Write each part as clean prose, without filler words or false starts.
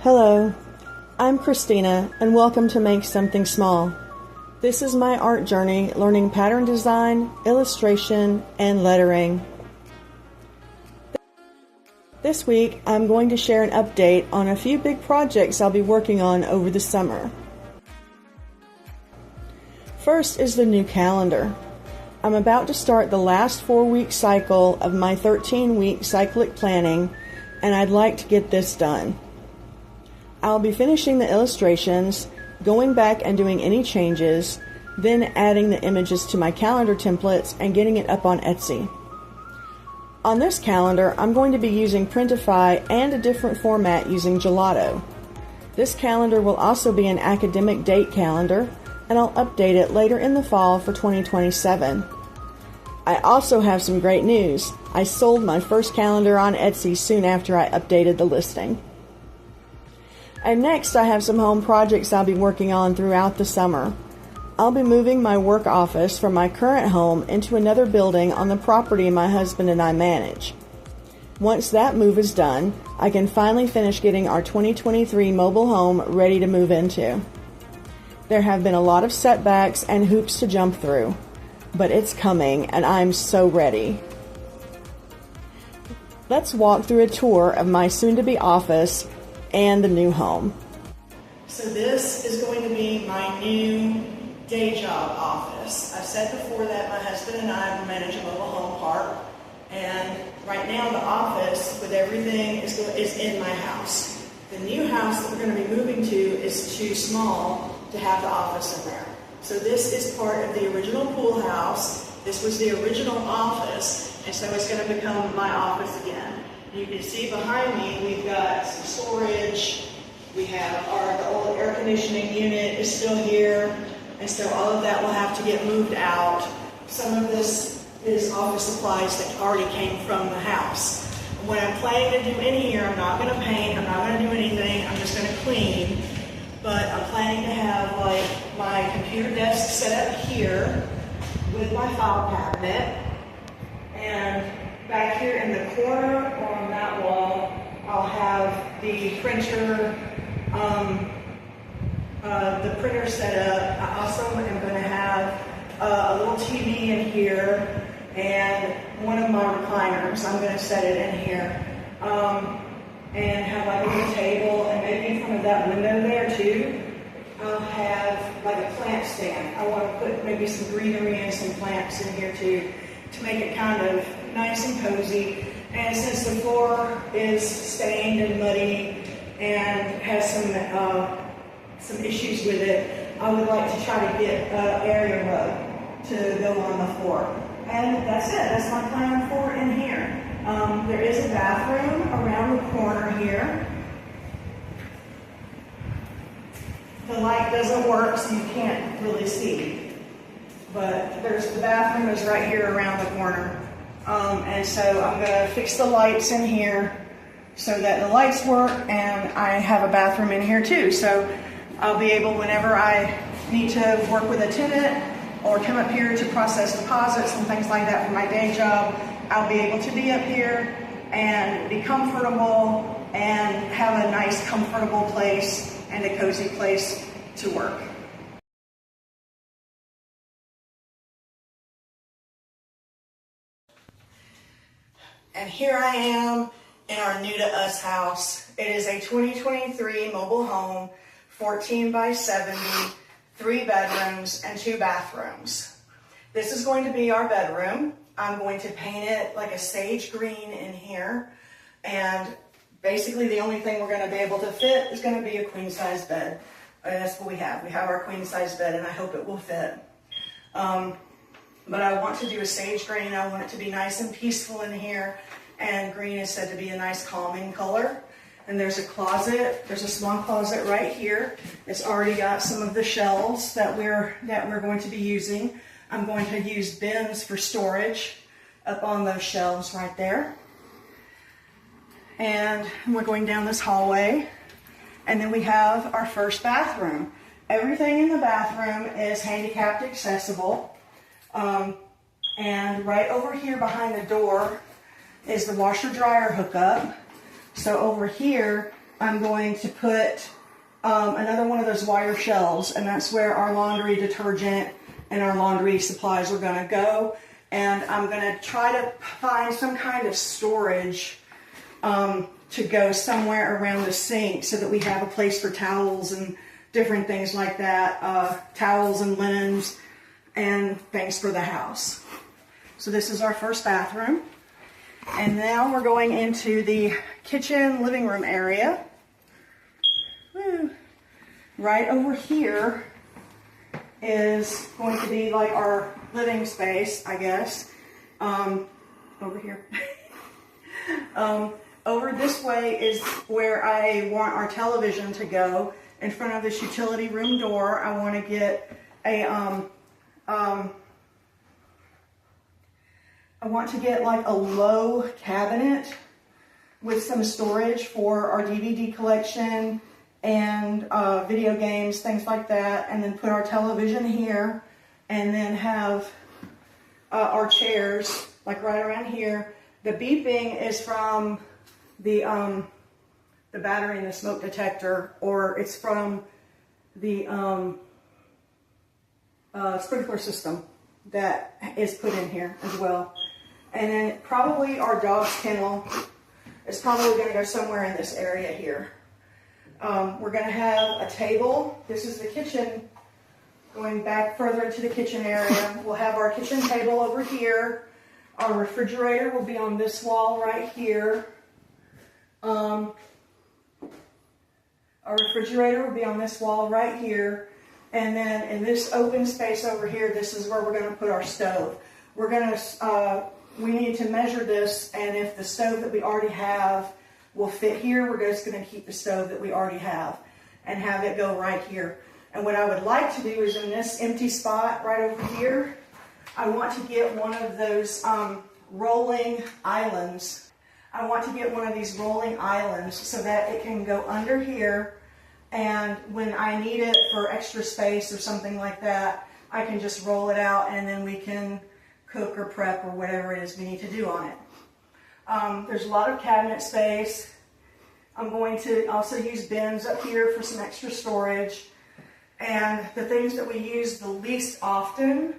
Hello, I'm Christina, and welcome to Make Something Small. This is my art journey learning pattern design, illustration, and lettering. This week, I'm going to share an update on a few big projects I'll be working on over the summer. First is the new calendar. I'm about to start the last 4-week cycle of my 13-week cyclic planning, and I'd like to get this done. I'll be finishing the illustrations, going back and doing any changes, then adding the images to my calendar templates and getting it up on Etsy. On this calendar, I'm going to be using Printify and a different format using Gelato. This calendar will also be an academic date calendar, and I'll update it later in the fall for 2027. I also have some great news. I sold my first calendar on Etsy soon after I updated the listing. And next, I have some home projects I'll be working on throughout the summer. I'll be moving my work office from my current home into another building on the property my husband and I manage. Once that move is done, I can finally finish getting our 2023 mobile home ready to move into. There have been a lot of setbacks and hoops to jump through, but it's coming and I'm so ready. Let's walk through a tour of my soon-to-be office and the new home. So this is going to be my new day job office. I've said before that my husband and I manage a mobile home park, and right now the office with everything is in my house. The new house that we're going to be moving to is too small to have the office in there. So this is part of the original pool house. This was the original office, and so it's going to become my office again. You can see behind me we've got some storage. We have the old air conditioning unit is still here, and so all of that will have to get moved out. Some of this is office supplies that already came from the house. What I'm planning to do in here, I'm not going to paint, I'm not going to do anything, I'm just going to clean. But I'm planning to have like my computer desk set up here with my file cabinet, and back here in the corner on that wall, I'll have the printer, set up. I also am going to have a little TV in here and one of my recliners. I'm going to set it in here. And have like a little table, and maybe in front of that window there too, I'll have like a plant stand. I want to put maybe some greenery and some plants in here too, to make it kind of nice and cozy. And since the floor is stained and muddy and has some issues with it, I would like to try to get an area rug to go on the floor. And that's it. That's my plan for in here. There is a bathroom around the corner here. The light doesn't work, so you can't really see. But the bathroom is right here around the corner. And so I'm going to fix the lights in here so that the lights work, and I have a bathroom in here too. So I'll be able, whenever I need to work with a tenant or come up here to process deposits and things like that for my day job, I'll be able to be up here and be comfortable and have a nice, comfortable place and a cozy place to work. And here I am in our new to us house. It is a 2023 mobile home, 14 by 70, 3 bedrooms and 2 bathrooms. This is going to be our bedroom. I'm going to paint it like a sage green in here, and basically the only thing we're going to be able to fit is going to be a queen size bed. That's what we have. We have our queen size bed, and I hope it will fit. But I want to do a sage green. I want it to be nice and peaceful in here, and green is said to be a nice calming color. And there's a closet. There's a small closet right here. It's already got some of the shelves that we're going to be using. I'm going to use bins for storage up on those shelves right there. And we're going down this hallway. And then we have our first bathroom. Everything in the bathroom is handicapped accessible. And right over here behind the door is the washer dryer hookup. So over here I'm going to put another one of those wire shelves, and that's where our laundry detergent and our laundry supplies are going to go. And I'm going to try to find some kind of storage to go somewhere around the sink so that we have a place for towels and different things like that, towels and linens and things for the house. So this is our first bathroom. And now we're going into the kitchen living room area. Woo. Right over here is going to be like our living space, I guess. Over here. Over this way is where I want our television to go. In front of this utility room door, I want to get a I want to get like a low cabinet with some storage for our DVD collection and video games, things like that, and then put our television here, and then have our chairs like right around here. The beeping is from the battery in the smoke detector, or it's from the sprinkler system that is put in here as well. And then probably our dog's kennel is probably going to go somewhere in this area here. We're going to have a table. This is the kitchen. Going back further into the kitchen area, we'll have our kitchen table over here. Our refrigerator will be on this wall right here. Our refrigerator will be on this wall right here. And then in this open space over here, this is where we're going to put our stove. We're going to, we need to measure this, and if the stove that we already have will fit here, we're just going to keep the stove that we already have and have it go right here. And what I would like to do is in this empty spot right over here, I want to get one of those rolling islands. I want to get one of these rolling islands so that it can go under here, and when I need it for extra space or something like that, I can just roll it out, and then we can cook or prep or whatever it is we need to do on it. There's a lot of cabinet space. I'm going to also use bins up here for some extra storage. And the things that we use the least often,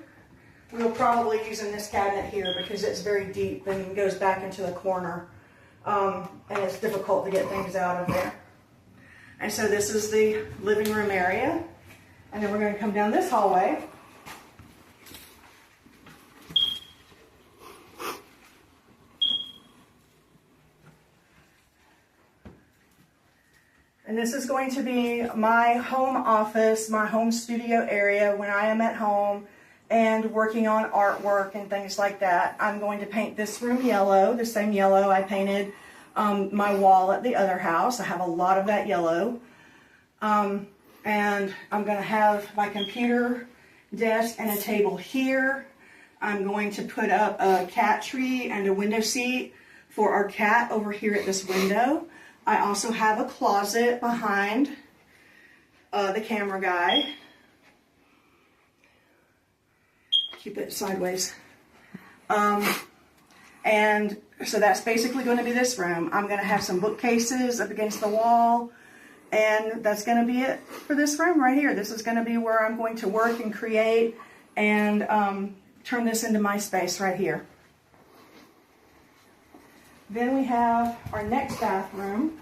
we'll probably use in this cabinet here because it's very deep and goes back into the corner. And it's difficult to get things out of there. And so this is the living room area. And then we're going to come down this hallway. And this is going to be my home office, my home studio area when I am at home and working on artwork and things like that. I'm going to paint this room yellow, the same yellow I painted my wall at the other house. I have a lot of that yellow. And I'm going to have my computer desk and a table here. I'm going to put up a cat tree and a window seat for our cat over here at this window. I also have a closet behind the camera guy. Keep it sideways. And so that's basically going to be this room. I'm going to have some bookcases up against the wall. And that's going to be it for this room right here. This is going to be where I'm going to work and create and turn this into my space right here. Then we have our next bathroom.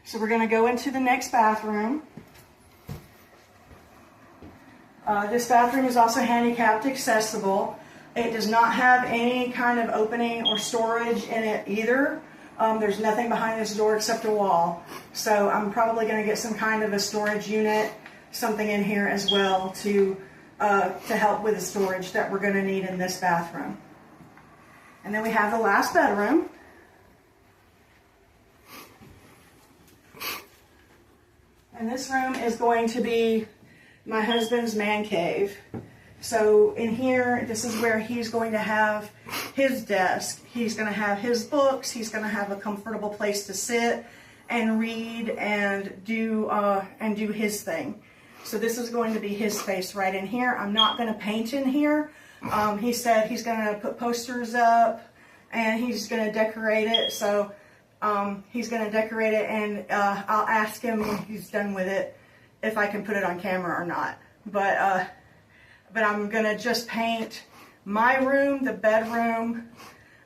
So we're going to go into the next bathroom. This bathroom is also handicapped accessible. It does not have any kind of opening or storage in it either. There's nothing behind this door except a wall. So I'm probably going to get some kind of a storage unit, something in here as well to help with the storage that we're going to need in this bathroom. And then we have the last bedroom. And this room is going to be my husband's man cave. So in here, this is where he's going to have his desk. He's going to have his books. He's going to have a comfortable place to sit and read and do his thing. So this is going to be his space right in here. I'm not going to paint in here. He said he's going to put posters up and he's going to decorate it. So he's going to decorate it, and I'll ask him when he's done with it if I can put it on camera or not. But I'm going to just paint my room, the bedroom.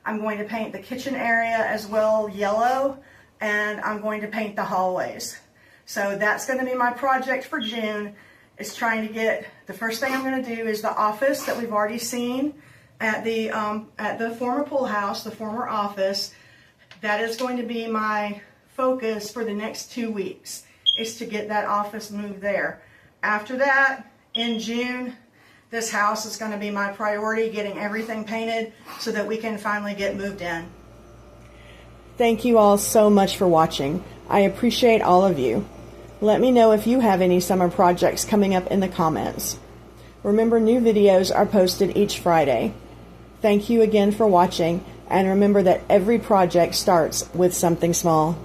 I'm going to paint the kitchen area as well yellow, and I'm going to paint the hallways. So that's going to be my project for June, is trying to get, the first thing I'm going to do is the office that we've already seen at the former pool house, the former office. That is going to be my focus for the next 2 weeks, is to get that office moved there. After that, in June, this house is going to be my priority, getting everything painted so that we can finally get moved in. Thank you all so much for watching. I appreciate all of you. Let me know if you have any summer projects coming up in the comments. Remember, new videos are posted each Friday. Thank you again for watching, and remember that every project starts with something small.